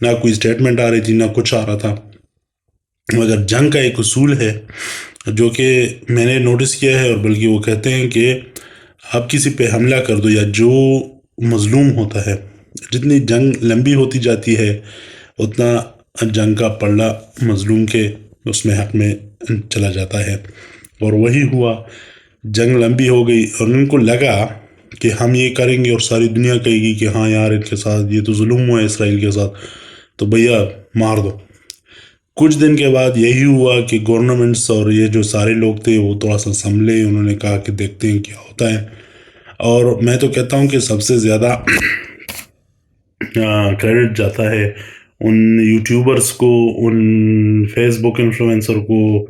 نہ کوئی اسٹیٹمنٹ آ رہی تھی نہ کچھ آ رہا تھا. مگر جنگ کا ایک اصول ہے جو کہ میں نے نوٹس کیا ہے، اور بلکہ وہ کہتے ہیں کہ آپ کسی پہ حملہ کر دو یا جو مظلوم ہوتا ہے، جتنی جنگ لمبی ہوتی جاتی ہے اتنا جنگ کا پلڑا مظلوم کے اس میں حق میں چلا جاتا ہے. اور وہی ہوا. جنگ لمبی ہو گئی اور ان کو لگا کہ ہم یہ کریں گے اور ساری دنیا کہے گی کہ ہاں یار ان کے ساتھ یہ تو ظلم ہوا ہے اسرائیل کے ساتھ، تو بھیا مار دو. کچھ دن کے بعد یہی ہوا کہ گورنمنٹس اور یہ جو سارے لوگ تھے وہ تھوڑا سا سنبھلے. انہوں نے کہا کہ دیکھتے ہیں کیا ہوتا ہے. اور میں تو کہتا ہوں کہ سب سے زیادہ کریڈٹ جاتا ہے ان یوٹیوبرس کو، ان فیس بک انفلوئنسر کو،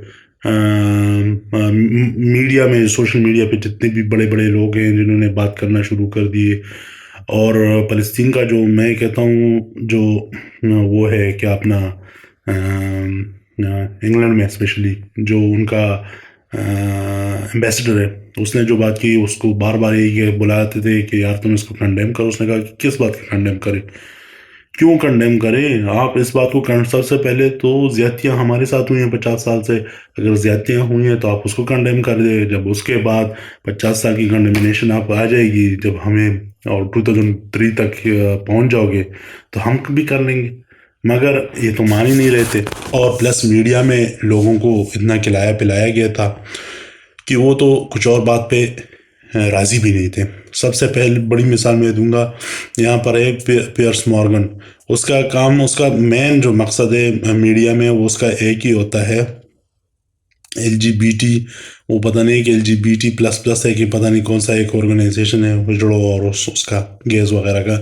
میڈیا میں، سوشل میڈیا پہ جتنے بھی بڑے بڑے لوگ ہیں جنہوں نے بات کرنا شروع کر دیے. اور فلسطین کا جو میں کہتا ہوں جو وہ ہے کیا اپنا انگلینڈ میں اسپیشلی جو ان کا ایمبیسڈر ہے، اس نے جو بات کی اس کو بار بار یہ بلاتے تھے کہ یار تم اس کو کنڈیم کرو. اس نے کہا کہ کس بات کا کنڈیم کرے، کیوں کنڈیم کریں آپ اس بات کو. سب سے پہلے تو زیادتیاں ہمارے ساتھ ہوئی ہیں 50 سال سے، اگر زیادتیاں ہوئی ہیں تو آپ اس کو کنڈیم کر دیں. جب اس کے بعد 50 سال کی کنڈیمنیشن آپ آ جائے گی، جب ہمیں اور 2003 تک پہنچ جاؤ گے تو ہم بھی کر لیں گے. مگر یہ تو مان ہی نہیں رہتے. اور پلس میڈیا میں لوگوں کو اتنا کھلایا پلایا گیا تھا کہ وہ تو کچھ اور بات پہ راضی بھی نہیں تھے. سب سے پہلے بڑی مثال میں دوں گا، یہاں پر ہے پیئرس مورگن. اس کا کام، اس کا مین جو مقصد ہے میڈیا میں وہ اس کا ایک ہی ہوتا ہے LGBT. وہ پتہ نہیں کہ LGBT++ ہے کہ پتہ نہیں کون سا ایک آرگنائزیشن ہے وہ جڑو، اور اس کا گیز وغیرہ کا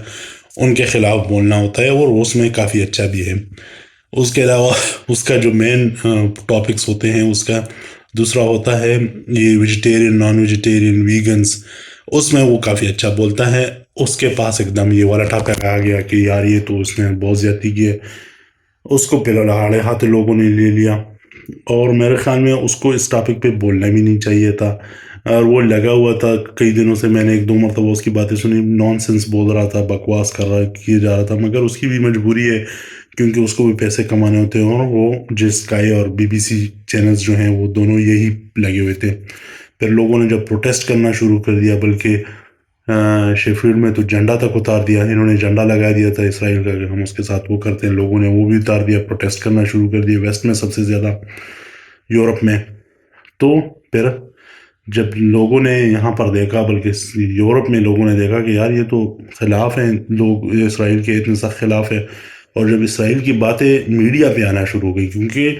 ان کے خلاف بولنا ہوتا ہے، اور اس میں کافی اچھا بھی ہے. اس کے علاوہ اس کا جو مین ٹاپکس ہوتے ہیں، اس کا دوسرا ہوتا ہے یہ ویجیٹیرین، نان ویجیٹیرین، ویگنز. اس میں وہ کافی اچھا بولتا ہے. اس کے پاس ایک دم یہ والا ٹاپک آ گیا کہ یار یہ تو اس نے بہت زیادتی کی ہے. اس کو پہلے لہاڑے ہاتھ لوگوں نے لے لیا، اور میرے خیال میں اس کو اس ٹاپک پہ بولنا بھی نہیں چاہیے تھا. اور وہ لگا ہوا تھا کئی دنوں سے. میں نے 1-2 مرتبہ اس کی باتیں سنی، نان سینس بول رہا تھا، بکواس کیا جا رہا تھا. مگر اس کی بھی مجبوری ہے کیونکہ اس کو بھی پیسے کمانے ہوتے ہیں، اور وہ اسکائی اور BBC چینلز جو ہیں وہ دونوں یہی لگے ہوئے تھے. پھر لوگوں نے جب پروٹیسٹ کرنا شروع کر دیا، بلکہ شیفیلڈ میں تو جھنڈا تک اتار دیا، انہوں نے جھنڈا لگا دیا تھا اسرائیل کا کہ ہم اس کے ساتھ وہ کرتے ہیں. لوگوں نے وہ بھی اتار دیا، پروٹیسٹ کرنا شروع کر دیا، ویسٹ میں سب سے زیادہ، یورپ میں. تو پھر جب لوگوں نے یہاں پر دیکھا، بلکہ یورپ میں لوگوں نے دیکھا کہ یار یہ تو خلاف ہیں لوگ، اسرائیل کے اتنے سخت خلاف ہے. اور جب اسرائیل کی باتیں میڈیا پہ آنا شروع ہو گئی، کیونکہ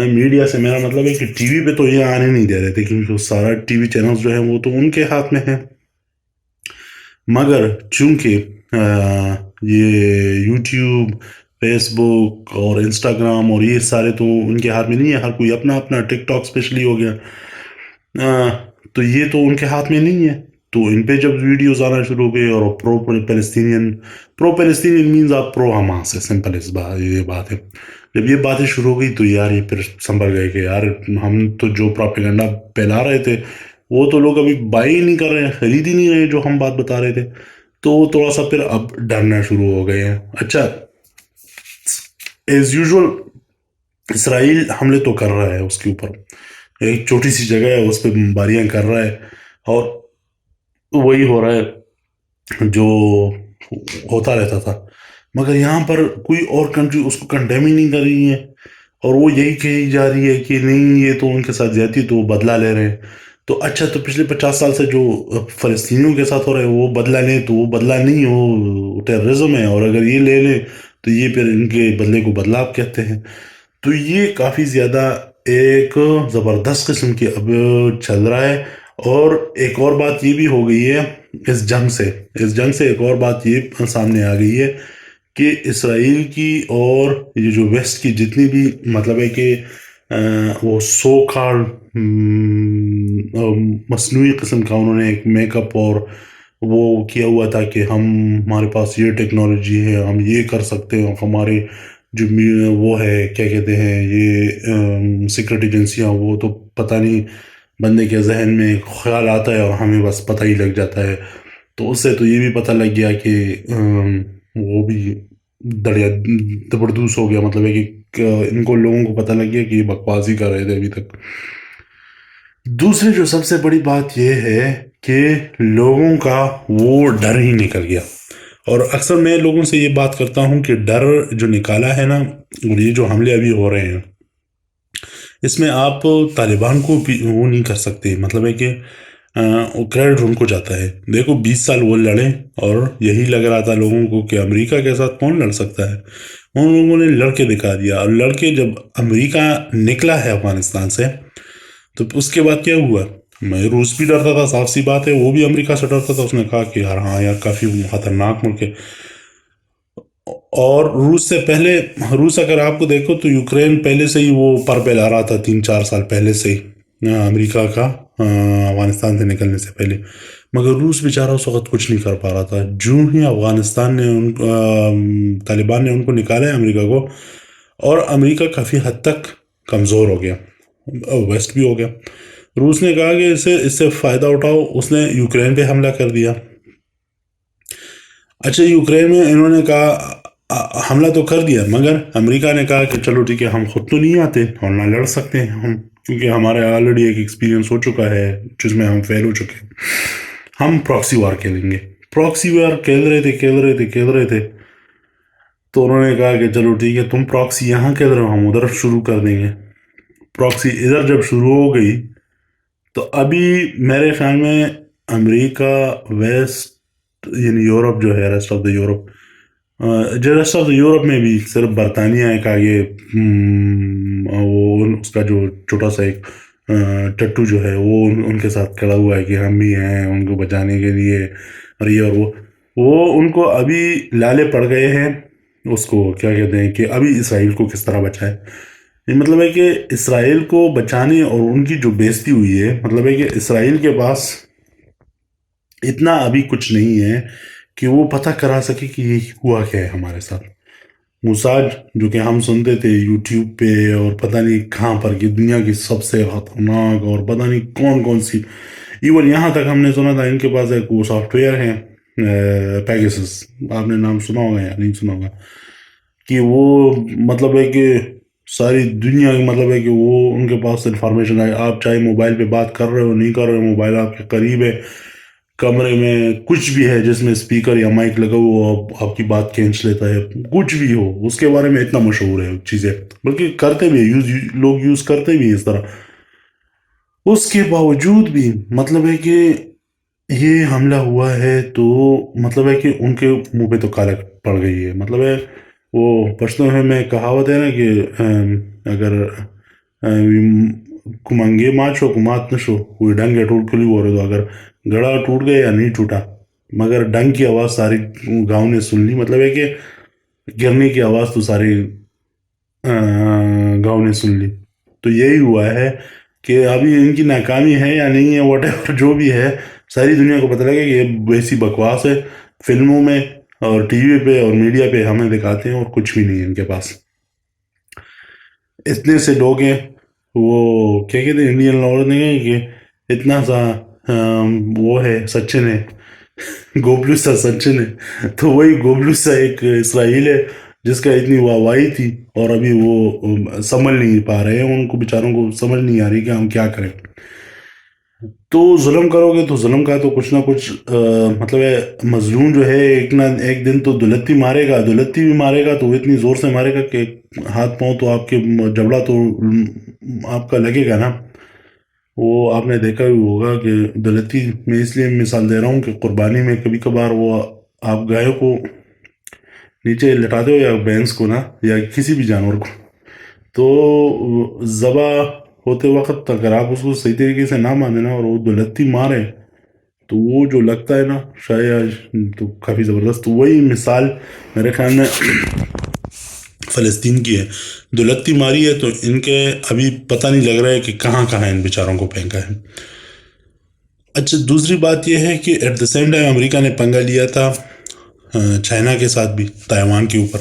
میڈیا سے میرا مطلب ہے کہ ٹی وی پہ تو یہ آنے نہیں دے رہے تھے، کیونکہ سارا ٹی وی چینلز جو ہیں وہ تو ان کے ہاتھ میں ہیں. مگر چونکہ یہ یوٹیوب، فیس بک اور انسٹاگرام اور یہ سارے تو ان کے ہاتھ میں نہیں ہے، ہر کوئی اپنا اپنا، ٹک ٹاک اسپیشلی ہو گیا، تو یہ تو ان کے ہاتھ میں نہیں ہے. تو ان پہ جب ویڈیوز آنا شروع ہو گئی، اور پرو پیلسٹینین مینز آپ پرو حماس ہے، سمپل اس یہ بات ہے. جب یہ باتیں شروع ہو گئی تو یار یہ پھر سنبھل گئے کہ یار ہم تو جو پروپیگنڈا پھیلا رہے تھے وہ تو لوگ ابھی بائی نہیں کر رہے ہیں، خرید ہی نہیں رہے جو ہم بات بتا رہے تھے. تو تھوڑا سا پھر اب ڈرنا شروع ہو گئے ہیں. اچھا، ایز یوزول اسرائیل حملے تو کر رہا ہے، اس کے اوپر ایک چھوٹی سی جگہ ہے اس پہ بمباریاں کر رہا ہے، اور وہی ہو رہا ہے جو ہوتا رہتا تھا. مگر یہاں پر کوئی اور کنٹری اس کو کنڈیم ہی نہیں کر رہی ہے، اور وہ یہی کہی جا رہی ہے کہ نہیں یہ تو ان کے ساتھ زیادتی، تو وہ بدلہ لے رہے ہیں. تو اچھا، تو پچھلے 50 سال سے جو فلسطینیوں کے ساتھ ہو رہا ہے وہ بدلہ لیں، تو وہ بدلہ نہیں، وہ ٹیررزم ہے. اور اگر یہ لے لیں تو یہ پھر ان کے بدلے کو بدلہ آپ کہتے ہیں. تو یہ کافی زیادہ ایک زبردست قسم کی اب چل رہا ہے. اور ایک اور بات یہ بھی ہو گئی ہے اس جنگ سے ایک اور بات یہ سامنے آ گئی ہے کہ اسرائیل کی اور یہ جو ویسٹ کی جتنی بھی مطلب ہے کہ وہ سو کال مصنوعی قسم کا انہوں نے ایک میک اپ اور وہ کیا ہوا تھا کہ ہمارے پاس یہ ٹیکنالوجی ہے، ہم یہ کر سکتے ہیں. ہمارے جو وہ ہے کیا کہتے ہیں یہ سیکرٹ ایجنسیاں، وہ تو پتہ نہیں بندے کے ذہن میں خیال آتا ہے اور ہمیں بس پتہ ہی لگ جاتا ہے. تو اس سے تو یہ بھی پتہ لگ گیا کہ وہ بھی دریا زبردوس ہو گیا، مطلب ہے کہ ان کو لوگوں کو پتہ لگ گیا کہ یہ بکواس ہی کر رہے تھے ابھی تک۔ دوسری جو سب سے بڑی بات یہ ہے کہ لوگوں کا وہ ڈر ہی نکل گیا، اور اکثر میں لوگوں سے یہ بات کرتا ہوں کہ ڈر جو نکالا ہے نا، اور یہ جو حملے ابھی ہو رہے ہیں، اس میں آپ طالبان کو بھی وہ نہیں کر سکتے، مطلب ہے کہ کریڈٹ ان کو جاتا ہے۔ دیکھو 20 سال وہ لڑے، اور یہی لگ رہا تھا لوگوں کو کہ امریکہ کے ساتھ کون لڑ سکتا ہے، ان لوگوں نے لڑ کے دکھا دیا، اور لڑ کے جب امریکہ نکلا ہے افغانستان سے، تو اس کے بعد کیا ہوا؟ میں روس بھی ڈرتا تھا، صاف سی بات ہے، وہ بھی امریکہ سے ڈرتا تھا، اس نے کہا کہ یار ہاں یار کافی خطرناک ملک ہے۔ اور روس سے پہلے، روس اگر آپ کو دیکھو تو یوکرین پہلے سے ہی وہ پر پہ لا رہا تھا، 3-4 سال پہلے سے ہی امریکہ کا افغانستان سے نکلنے سے پہلے، مگر روس بیچارہ اس وقت کچھ نہیں کر پا رہا تھا۔ جو ہی افغانستان نے طالبان نے ان کو نکالا ہے امریکہ کو، اور امریکہ کافی حد تک کمزور ہو گیا، ویسٹ بھی ہو گیا۔ روس نے کہا کہ اس سے فائدہ اٹھاؤ، اس نے یوکرین پہ حملہ کر دیا۔ اچھا، یوکرین میں انہوں نے کہا حملہ تو کر دیا، مگر امریکہ نے کہا کہ چلو ٹھیک ہے، ہم خود تو نہیں آتے اور نہ لڑ سکتے ہیں ہم، کیونکہ ہمارے آلریڈی ایک ایکسپیرینس ہو چکا ہے جس میں ہم فیل ہو چکے ہیں، ہم پراکسی وار کھیلیں گے۔ پراکسی وار کھیل رہے تھے، تو انہوں نے کہا کہ چلو ٹھیک ہے، تم پراکسی یہاں کھیل رہے ہو، ہم ادھر شروع کر دیں گے۔ پراکسی ادھر جب شروع ہو گئی تو ابھی میرے خیال میں امریکہ، ویسٹ یعنی یورپ جو ہے، rest of the Europe, rest of the Europe میں بھی صرف برطانیہ ایک آگے، وہ اس کا جو چھوٹا سا ایک ٹٹو جو ہے وہ ان کے ساتھ کھڑا ہوا ہے کہ ہم بھی ہیں ان کو بچانے کے لیے، اور یہ اور وہ ان کو ابھی لالے پڑ گئے ہیں، اس کو کیا کہتے ہیں کہ ابھی اسرائیل کو کس طرح بچائے۔ یہ مطلب ہے کہ اسرائیل کو بچانے اور ان کی جو بےزتی ہوئی ہے، مطلب ہے کہ اسرائیل کے پاس اتنا ابھی کچھ نہیں ہے کہ وہ پتہ کرا سکے کہ یہ ہوا کیا ہے ہمارے ساتھ۔ موساد جو کہ ہم سنتے تھے یوٹیوب پہ اور پتہ نہیں کہاں پر، کہ دنیا کی سب سے خطرناک اور پتہ نہیں کون کون سی، ایون یہاں تک ہم نے سنا تھا ان کے پاس ایک وہ سافٹ ویئر ہے پیگاسس، آپ نے نام سنا ہوگا یا نہیں سنا ہوگا، کہ وہ مطلب ہے کہ ساری دنیا، مطلب ہے کہ وہ ان کے پاس انفارمیشن ہے، آپ چاہے موبائل پہ بات کر رہے ہو نہیں کر رہے ہو، موبائل آپ کے قریب ہے، کمرے میں کچھ بھی ہے جس میں اسپیکر یا مائک لگا ہوا آپ کی بات کھینچ لیتا ہے، کچھ بھی ہو، اس کے بارے میں اتنا مشہور ہے چیزیں، بلکہ کرتے بھی لوگ یوز کرتے بھی اس طرح۔ اس کے باوجود بھی مطلب ہے کہ یہ حملہ ہوا ہے، تو مطلب ہے کہ ان کے منہ پہ تو کالا پڑ گئی ہے۔ مطلب ہے وہ پشتو میں کہاوت ہے نا کہ اگر کمنگے ماچ ہو کمات نشو کوئی ڈنگ ٹوٹ کلی ہو رہے، تو اگر گڑا ٹوٹ گیا یا نہیں ٹوٹا، مگر ڈنگ کی آواز ساری گاؤں نے سن لی، مطلب ہے کہ گرنے کی آواز تو ساری گاؤں نے سن لی۔ تو یہی ہوا ہے کہ ابھی ان کی ناکامی ہے یا نہیں ہے، واٹ ایور جو بھی ہے، ساری دنیا کو پتہ لگے کہ یہ ویسی بکواس ہے، فلموں میں اور ٹی وی پہ اور میڈیا پہ ہمیں دکھاتے ہیں، اور کچھ بھی نہیں ہے ان کے پاس۔ اتنے سے لوگ ہیں، وہ کیا کہتے ہیں انڈین لوگ نے کہ اتنا سا وہ ہے سچن ہے، گوبلو سا سچن ہے، تو وہی گوبلو سا ایک اسرائیل ہے جس کا اتنی واہواہی تھی، اور ابھی وہ سمجھ نہیں پا رہے ہیں، ان کو بیچاروں کو سمجھ نہیں آ رہی کہ ہم کیا کریں۔ تو ظلم کرو گے تو ظلم کا تو کچھ نہ کچھ مطلب ہے، مظلوم جو ہے ایک نہ ایک دن تو دلتی مارے گا، دلتی بھی مارے گا تو وہ اتنی زور سے مارے گا کہ ہاتھ پاؤں تو آپ کے جبڑا تو آپ کا لگے گا نا۔ وہ آپ نے دیکھا بھی ہوگا کہ دلتی میں اس لیے مثال دے رہا ہوں کہ قربانی میں کبھی کبھار وہ آپ گائے کو نیچے لٹاتے ہو یا بھینس کو نا، یا کسی بھی جانور کو، تو ذبح ہوتے وقت اگر آپ اس کو صحیح طریقے سے نہ مانے نا اور وہ دلتی مارے، تو وہ جو لگتا ہے نا شاید تو کافی زبردست۔ وہی مثال میرے خیال میں فلسطین کی ہے، دلتی ماری ہے تو ان کے ابھی پتہ نہیں لگ رہا ہے کہ کہاں کہاں ان بیچاروں کو پھینکا ہے۔ اچھا، دوسری بات یہ ہے کہ ایٹ دا سیم ٹائم امریکہ نے پنگا لیا تھا چائنا کے ساتھ بھی، تائیوان کے اوپر۔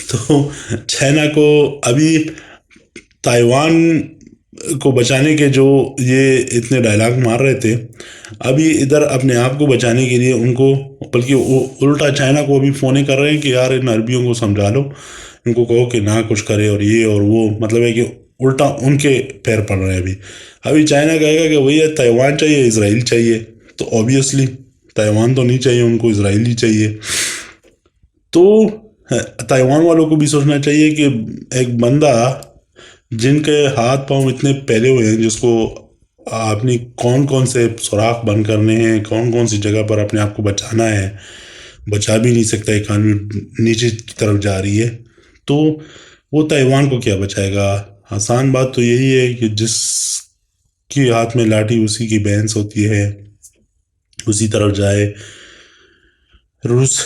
تو چائنا کو ابھی تائیوان کو بچانے کے جو یہ اتنے ڈائلاگ مار رہے تھے، اب یہ ادھر اپنے آپ کو بچانے کے لیے ان کو، بلکہ الٹا چائنا کو ابھی فونیں کر رہے ہیں کہ یار ان عربیوں کو سمجھا لو، ان کو کہو کہ نہ کچھ کرے اور یہ اور وہ، مطلب ہے کہ الٹا ان کے پیر پڑ رہے ہیں ابھی چائنا کہے گا کہ بھیا تائیوان چاہیے، اسرائیل چاہیے، تو اوبیسلی تائیوان تو نہیں چاہیے ان کو، اسرائیل ہی چاہیے. تو تائیوان والوں کو بھی سوچنا چاہیے کہ ایک بندہ جن کے ہاتھ پاؤں اتنے پھیلے ہوئے ہیں، جس کو اپنی کون کون سے سوراخ بند کرنے ہیں، کون کون سی جگہ پر اپنے آپ کو بچانا ہے، بچا بھی نہیں سکتا، اکانومی نیچے کی طرف جا رہی ہے، تو وہ تائیوان کو کیا بچائے گا؟ آسان بات تو یہی ہے کہ جس کی ہاتھ میں لاٹھی اسی کی بینس ہوتی ہے، اسی طرف جائے. روس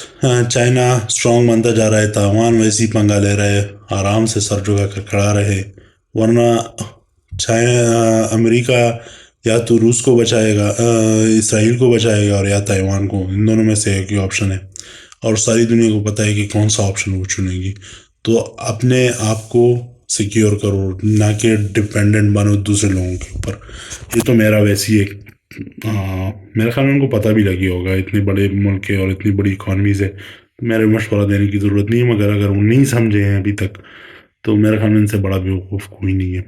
چائنا اسٹرانگ بنتا جا رہا ہے، تائیوان ویسے ہی پنگا لے رہا ہے، آرام سے سر جگا کر کھڑا رہے، ورنہ امریکہ یا تو روس کو بچائے گا، اسرائیل کو بچائے گا، اور یا تائیوان کو، ان دونوں میں سے ایک ہی آپشن ہے، اور ساری دنیا کو پتہ ہے کہ کون سا آپشن وہ چنے گی. تو اپنے آپ کو سیکیور کرو، نہ کہ ڈپینڈنٹ بنو دوسرے لوگوں کے اوپر. یہ تو میرا ویسی ایک میرے خیال میں ان کو پتہ بھی لگی ہوگا، اتنے بڑے ملک ہے اور اتنی بڑی اکانومیز ہے، میرے مشورہ دینے کی ضرورت نہیں ہے، مگر اگر وہ نہیں سمجھے ہیں ابھی تک تو میرے خیال میں ان سے بڑا بیوقوف کوئی نہیں ہے.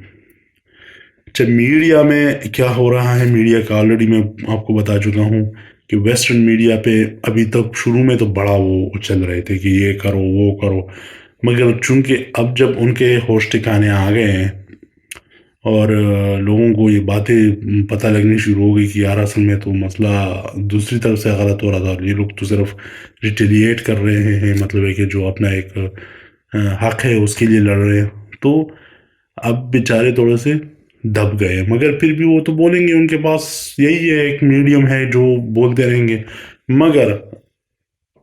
اچھا، میڈیا میں کیا ہو رہا ہے؟ میڈیا کا آلریڈی میں آپ کو بتا چکا ہوں کہ ویسٹرن میڈیا پہ ابھی تک شروع میں تو بڑا وہ چل رہے تھے کہ یہ کرو وہ کرو، مگر چونکہ اب جب ان کے ہوش ٹھکانے آ گئے ہیں اور لوگوں کو یہ باتیں پتہ لگنی شروع ہو گئی کہ یار اصل میں تو مسئلہ دوسری طرف سے غلط ہو رہا تھا، یہ لوگ تو صرف ریٹیلیٹ کر رہے ہیں، مطلب ہے کہ جو اپنا ایک حق ہے اس کے لیے لڑ رہے ہیں، تو اب بیچارے تھوڑے سے دب گئے. مگر پھر بھی وہ تو بولیں گے، ان کے پاس یہی ہے، ایک میڈیم ہے جو بولتے رہیں گے. مگر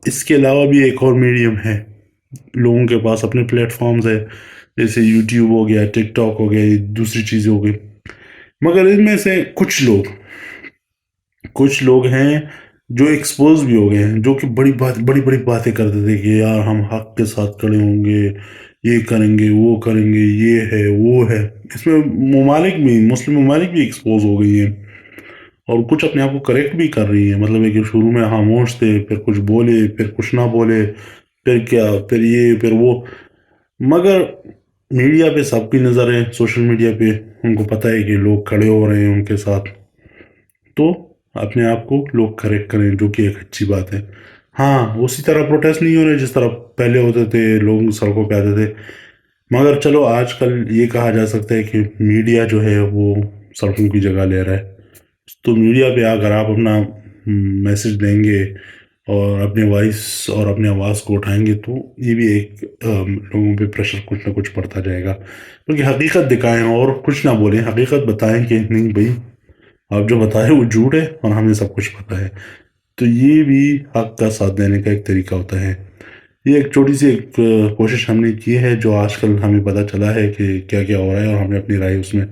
اس کے علاوہ بھی ایک اور میڈیم ہے، لوگوں کے پاس اپنے پلیٹ فارمز ہے، جیسے یوٹیوب ہو گیا، ٹک ٹاک ہو گیا، دوسری چیزیں ہو گئی. مگر ان میں سے کچھ لوگ ہیں جو ایکسپوز بھی ہو گئے ہیں، جو کہ بڑی بڑی باتیں کرتے تھے کہ یار ہم حق کے ساتھ کھڑے ہوں گے، یہ کریں گے وہ کریں گے، یہ ہے وہ ہے. اس میں مسلم ممالک بھی ایکسپوز ہو گئی ہیں، اور کچھ اپنے آپ کو کریکٹ بھی کر رہی ہیں، مطلب ہے کہ شروع میں خاموش تھے، پھر کچھ بولے، پھر کچھ نہ بولے، پھر کیا، پھر یہ پھر وہ. مگر میڈیا پہ سب کی نظر ہے، سوشل میڈیا پہ ان کو پتہ ہے کہ لوگ کھڑے ہو رہے ہیں ان کے ساتھ، تو اپنے آپ کو لوگ کریکٹ کریں، جو کہ ایک اچھی بات ہے. ہاں، اسی طرح پروٹیسٹ نہیں ہو رہے جس طرح پہلے ہوتے تھے، لوگ سڑکوں پہ آتے تھے، مگر چلو آج کل یہ کہا جا سکتا ہے کہ میڈیا جو ہے وہ سڑکوں کی جگہ لے رہا ہے. تو میڈیا پہ اگر آپ اپنا میسج دیں گے اور اپنے وائس اور اپنے آواز کو اٹھائیں گے، تو یہ بھی ایک لوگوں پہ پریشر کچھ نہ کچھ پڑتا جائے گا. کیونکہ حقیقت دکھائیں اور کچھ نہ بولیں، حقیقت بتائیں کہ نہیں بھائی آپ جو بتائیں وہ جھوٹ ہے اور ہمیں سب کچھ پتہ ہے. تو یہ بھی حق کا ساتھ دینے کا ایک طریقہ ہوتا ہے. یہ ایک چھوٹی سی ایک کوشش ہم نے کی ہے، جو آج کل ہمیں پتہ چلا ہے کہ کیا کیا ہو رہا ہے، اور ہم نے اپنی رائے اس میں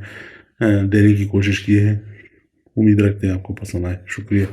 دینے کی کوشش کی ہے. امید رکھتے ہیں آپ کو پسند آئے. شکریہ.